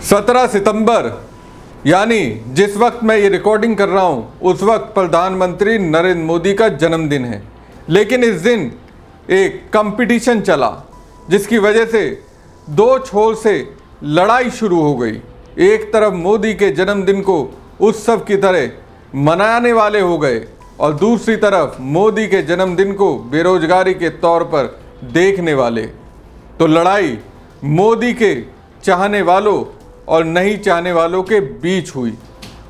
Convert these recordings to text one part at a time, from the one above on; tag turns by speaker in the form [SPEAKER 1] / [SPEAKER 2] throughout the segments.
[SPEAKER 1] 17 सितंबर यानी जिस वक्त मैं ये रिकॉर्डिंग कर रहा हूँ उस वक्त प्रधानमंत्री नरेंद्र मोदी का जन्मदिन है। लेकिन इस दिन एक कंपटीशन चला जिसकी वजह से दो छोर से लड़ाई शुरू हो गई। एक तरफ मोदी के जन्मदिन को उत्सव की तरह मनाने वाले हो गए और दूसरी तरफ मोदी के जन्मदिन को बेरोजगारी के तौर पर देखने वाले। तो लड़ाई मोदी के चाहने वालों और नहीं चाहने वालों के बीच हुई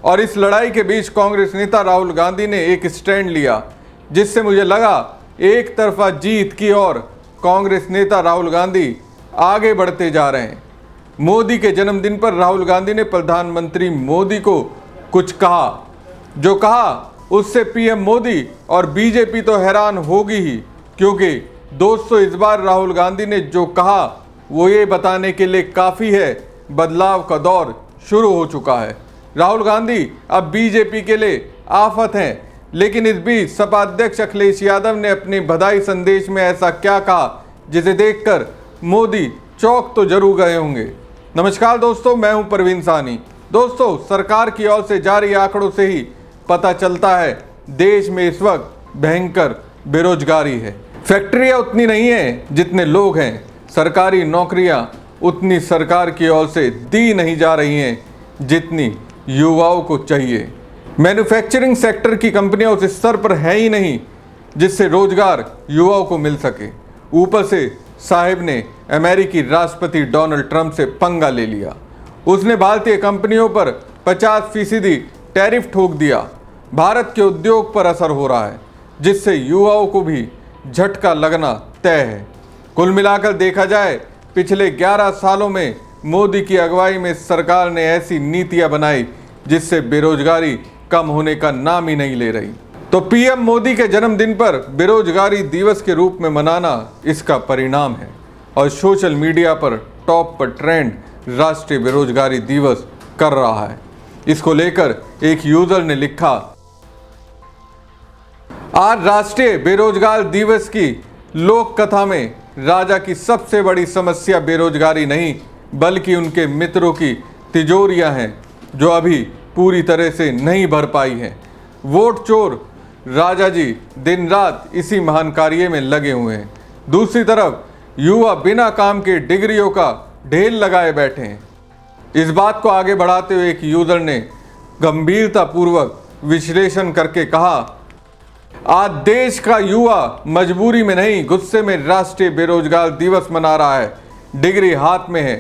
[SPEAKER 1] और इस लड़ाई के बीच कांग्रेस नेता राहुल गांधी ने एक स्टैंड लिया जिससे मुझे लगा एक तरफा जीत की ओर कांग्रेस नेता राहुल गांधी आगे बढ़ते जा रहे हैं। मोदी के जन्मदिन पर राहुल गांधी ने प्रधानमंत्री मोदी को कुछ कहा, जो कहा उससे पीएम मोदी और बीजेपी तो हैरान होगी ही, क्योंकि दोस्तों इस बार राहुल गांधी ने जो कहा वो ये बताने के लिए काफ़ी है बदलाव का दौर शुरू हो चुका है। राहुल गांधी अब बीजेपी के लिए आफत हैं, लेकिन इस बीच सपा अध्यक्ष अखिलेश यादव ने अपने बधाई संदेश में ऐसा क्या कहा जिसे देखकर मोदी चौंक तो जरूर गए होंगे। नमस्कार दोस्तों, मैं हूं परवीन सानी। दोस्तों, सरकार की ओर से जारी आंकड़ों से ही पता चलता है देश में इस वक्त भयंकर बेरोजगारी है। फैक्ट्रियां उतनी नहीं है जितने लोग हैं, सरकारी नौकरियां उतनी सरकार की ओर से दी नहीं जा रही हैं जितनी युवाओं को चाहिए। मैन्युफैक्चरिंग सेक्टर की कंपनियां उस स्तर पर है ही नहीं जिससे रोजगार युवाओं को मिल सके। ऊपर से साहिब ने अमेरिकी राष्ट्रपति डोनाल्ड ट्रंप से पंगा ले लिया। उसने भारतीय कंपनियों पर 50% टैरिफ ठोक दिया। भारत के उद्योग पर असर हो रहा है जिससे युवाओं को भी झटका लगना तय है। कुल मिलाकर देखा जाए पिछले 11 सालों में मोदी की अगुवाई में सरकार ने ऐसी नीतियां बनाई जिससे बेरोजगारी कम होने का नाम ही नहीं ले रही। तो पीएम मोदी के जन्मदिन पर बेरोजगारी दिवस के रूप में मनाना इसका परिणाम है और सोशल मीडिया पर टॉप पर ट्रेंड राष्ट्रीय बेरोजगारी दिवस कर रहा है। इसको लेकर एक यूजर ने लिखा, आज राष्ट्रीय बेरोजगार दिवस की लोक कथा में राजा की सबसे बड़ी समस्या बेरोजगारी नहीं बल्कि उनके मित्रों की तिजोरियां हैं जो अभी पूरी तरह से नहीं भर पाई हैं। वोट चोर राजा जी दिन रात इसी महान कार्य में लगे हुए हैं। दूसरी तरफ युवा बिना काम के डिग्रियों का ढेर लगाए बैठे हैं। इस बात को आगे बढ़ाते हुए एक यूजर ने गंभीरतापूर्वक विश्लेषण करके कहा, आज देश का युवा मजबूरी में नहीं गुस्से में राष्ट्रीय बेरोजगार दिवस मना रहा है। डिग्री हाथ में है,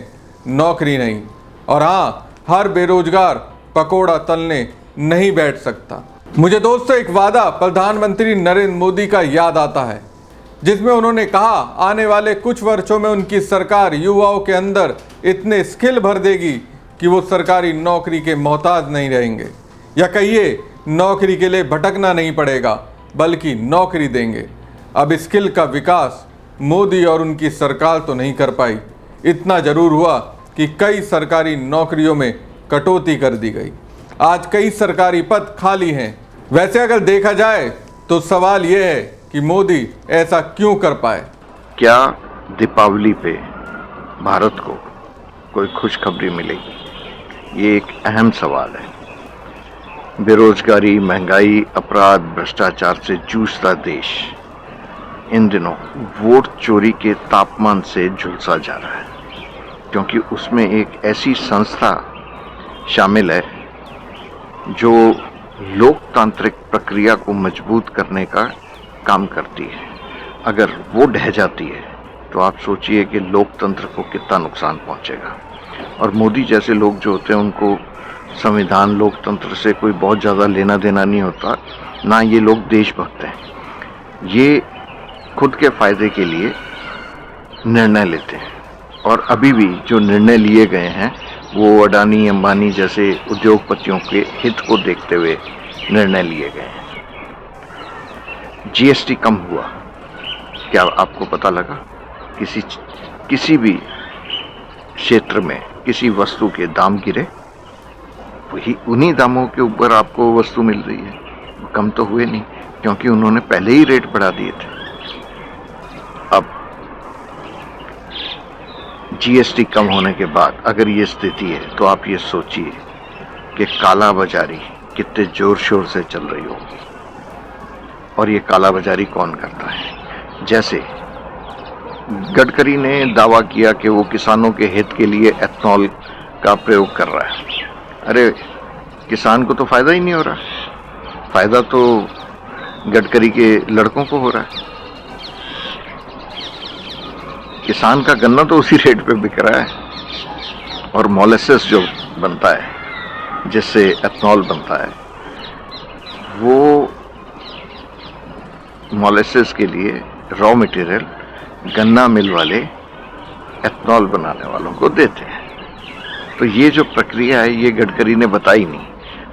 [SPEAKER 1] नौकरी नहीं। और हाँ, हर बेरोजगार पकोड़ा तलने नहीं बैठ सकता। मुझे दोस्तों एक वादा प्रधानमंत्री नरेंद्र मोदी का याद आता है जिसमें उन्होंने कहा आने वाले कुछ वर्षों में उनकी सरकार युवाओं के अंदर इतने स्किल भर देगी कि वो सरकारी नौकरी के मोहताज नहीं रहेंगे, या कहिए नौकरी के लिए भटकना नहीं पड़ेगा बल्कि नौकरी देंगे। अब स्किल का विकास मोदी और उनकी सरकार तो नहीं कर पाई। इतना जरूर हुआ कि कई सरकारी नौकरियों में कटौती कर दी गई। आज कई सरकारी पद खाली हैं। वैसे अगर देखा जाए तो सवाल यह है कि मोदी ऐसा क्यों कर पाए।
[SPEAKER 2] क्या दीपावली पे भारत को कोई खुशखबरी मिलेगी? ये एक अहम सवाल है। बेरोजगारी, महंगाई, अपराध, भ्रष्टाचार से जूझता देश इन दिनों वोट चोरी के तापमान से झुलसा जा रहा है, क्योंकि उसमें एक ऐसी संस्था शामिल है जो लोकतांत्रिक प्रक्रिया को मजबूत करने का काम करती है। अगर वो ढह जाती है तो आप सोचिए कि लोकतंत्र को कितना नुकसान पहुंचेगा। और मोदी जैसे लोग जो होते हैं उनको संविधान, लोकतंत्र से कोई बहुत ज़्यादा लेना देना नहीं होता, ना ये लोग देशभक्त हैं। ये खुद के फायदे के लिए निर्णय लेते हैं और अभी भी जो निर्णय लिए गए हैं वो अडानी, अंबानी जैसे उद्योगपतियों के हित को देखते हुए निर्णय लिए गए हैं। जीएसटी कम हुआ, क्या आपको पता लगा? किसी भी क्षेत्र में किसी वस्तु के दाम गिरे, वही उन्हीं दामों के ऊपर आपको वस्तु मिल रही है, कम तो हुए नहीं, क्योंकि उन्होंने पहले ही रेट बढ़ा दिए थे। अब जीएसटी कम होने के बाद अगर ये स्थिति है तो आप ये सोचिए कि काला बाजारी कितने जोर शोर से चल रही होगी। और ये काला बाजारी कौन करता है? जैसे गडकरी ने दावा किया कि वो किसानों के हित के लिए एथनॉल का प्रयोग कर रहा है। अरे किसान को तो फायदा ही नहीं हो रहा, फायदा तो गडकरी के लड़कों को हो रहा है। किसान का गन्ना तो उसी रेट पे बिक रहा है और मोलेसेस जो बनता है जिससे एथनॉल बनता है, वो मोलेसेस के लिए रॉ मटेरियल गन्ना मिल वाले एथनॉल बनाने वालों को देते हैं। तो ये जो प्रक्रिया है ये गडकरी ने बताई नहीं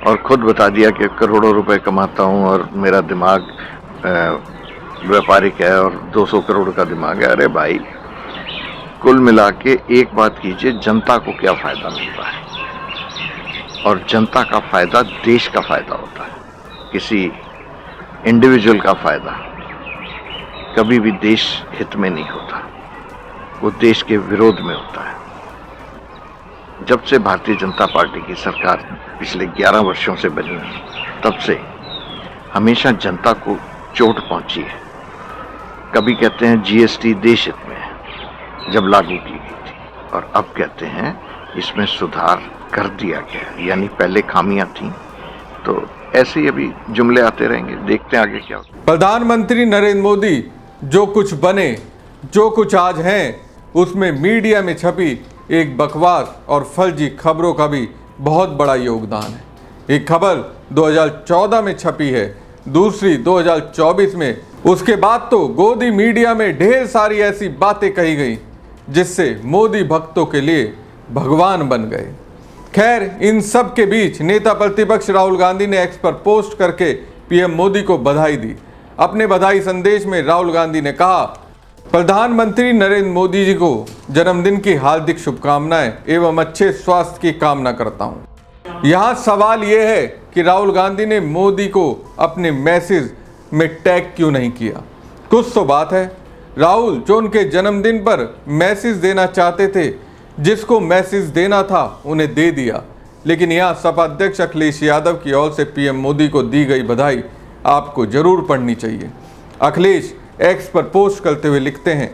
[SPEAKER 2] और खुद बता दिया कि करोड़ों रुपए कमाता हूं और मेरा दिमाग व्यापारिक है और 200 करोड़ का दिमाग है। अरे भाई, कुल मिला के एक बात कीजिए, जनता को क्या फायदा मिलता है? और जनता का फायदा देश का फायदा होता है, किसी इंडिविजुअल का फायदा कभी भी देश हित में नहीं होता, वो देश के विरोध में होता है। जब से भारतीय जनता पार्टी की सरकार पिछले 11 वर्षों से बनी है, तब से हमेशा जनता को चोट पहुंची है। कभी कहते हैं जीएसटी देश हित में है जब लागू की गई थी, और अब कहते हैं इसमें सुधार कर दिया गया, यानी पहले खामियां थीं। तो ऐसे ही अभी जुमले आते रहेंगे, देखते हैं आगे क्या होता है।
[SPEAKER 1] प्रधानमंत्री नरेंद्र मोदी जो कुछ बने, जो कुछ आज हैं, उसमें मीडिया में छपी एक बकवास और फर्जी खबरों का भी बहुत बड़ा योगदान है। एक खबर 2014 में छपी है, दूसरी 2024 में। उसके बाद तो गोदी मीडिया में ढेर सारी ऐसी बातें कही गई जिससे मोदी भक्तों के लिए भगवान बन गए। खैर, इन सब के बीच नेता प्रतिपक्ष राहुल गांधी ने एक्स पर पोस्ट करके पीएम मोदी को बधाई दी। अपने बधाई संदेश में राहुल गांधी ने कहा, प्रधानमंत्री नरेंद्र मोदी जी को जन्मदिन की हार्दिक शुभकामनाएं एवं अच्छे स्वास्थ्य की कामना करता हूं। यहाँ सवाल यह है कि राहुल गांधी ने मोदी को अपने मैसेज में टैग क्यों नहीं किया? कुछ तो बात है। राहुल जो उनके जन्मदिन पर मैसेज देना चाहते थे, जिसको मैसेज देना था उन्हें दे दिया। लेकिन यहाँ सपा अध्यक्ष अखिलेश यादव की ओर से पीएम मोदी को दी गई बधाई आपको जरूर पढ़नी चाहिए। अखिलेश एक्स पर पोस्ट करते हुए लिखते हैं,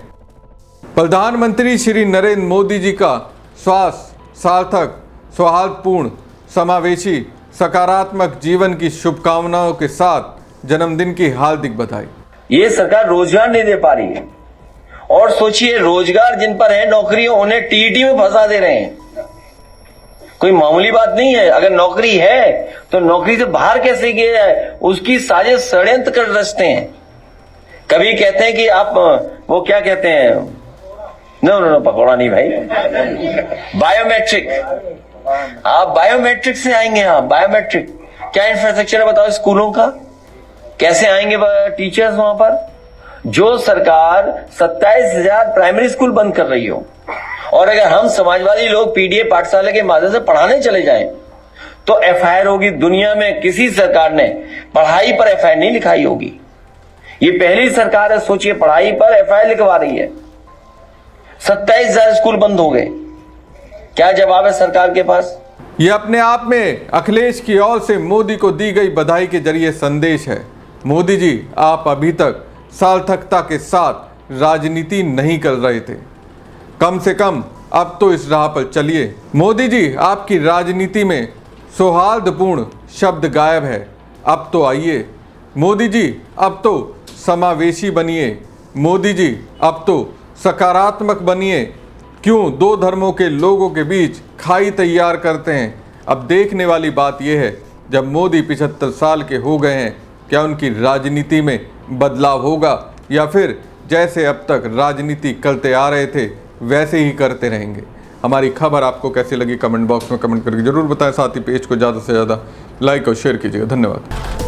[SPEAKER 1] प्रधानमंत्री श्री नरेंद्र मोदी जी का स्वास्थ्य, सार्थक, सौहार्दपूर्ण, समावेशी, सकारात्मक जीवन की शुभकामनाओं के साथ जन्मदिन की हार्दिक बधाई।
[SPEAKER 3] ये सरकार रोजगार नहीं दे पा रही है, और सोचिए रोजगार जिन पर है नौकरियों, उन्हें टीईटी में फंसा दे रहे हैं। कोई मामूली बात नहीं है। अगर नौकरी है तो नौकरी से बाहर कैसे गया है, उसकी साजिश षड्यंत्र कर रचते हैं। कभी कहते हैं कि आप वो क्या कहते हैं, नो पकौड़ा नहीं भाई, बायोमेट्रिक। आप बायोमेट्रिक से आएंगे? आप बायोमेट्रिक क्या इंफ्रास्ट्रक्चर है बताओ स्कूलों का? कैसे आएंगे टीचर्स वहां पर? जो सरकार 27,000 प्राइमरी स्कूल बंद कर रही हो, और अगर हम समाजवादी लोग पीडीए पाठशाला के माध्यम से पढ़ाने चले जाएं तो एफआईआर होगी। दुनिया में किसी सरकार ने पढ़ाई पर एफआईआर नहीं लिखाई होगी। ये पहली सरकार है, सोचिए, पढ़ाई पर एफआईआर लिखवा रही है। 27,000 स्कूल बंद हो गए। क्या जवाब है सरकार के पास?
[SPEAKER 1] ये अपने आप में अखिलेश की ओर से मोदी को दी गई बधाई के जरिए संदेश है। मोदी जी, आप अभी तक सार्थकता के साथ राजनीति नहीं कर रहे थे, कम से कम अब तो इस राह पर चलिए। मोदी जी, आपकी राजनीति में सौहार्दपूर्ण शब्द गायब है, अब तो आइए। मोदी जी, अब तो समावेशी बनिए। मोदी जी, अब तो सकारात्मक बनिए। क्यों दो धर्मों के लोगों के बीच खाई तैयार करते हैं? अब देखने वाली बात यह है, जब मोदी 75 साल के हो गए हैं, क्या उनकी राजनीति में बदलाव होगा या फिर जैसे अब तक राजनीति करते आ रहे थे वैसे ही करते रहेंगे? हमारी खबर आपको कैसी लगी कमेंट बॉक्स में कमेंट करके जरूर बताएं। साथ ही पेज को ज़्यादा से ज़्यादा लाइक और शेयर कीजिएगा। धन्यवाद।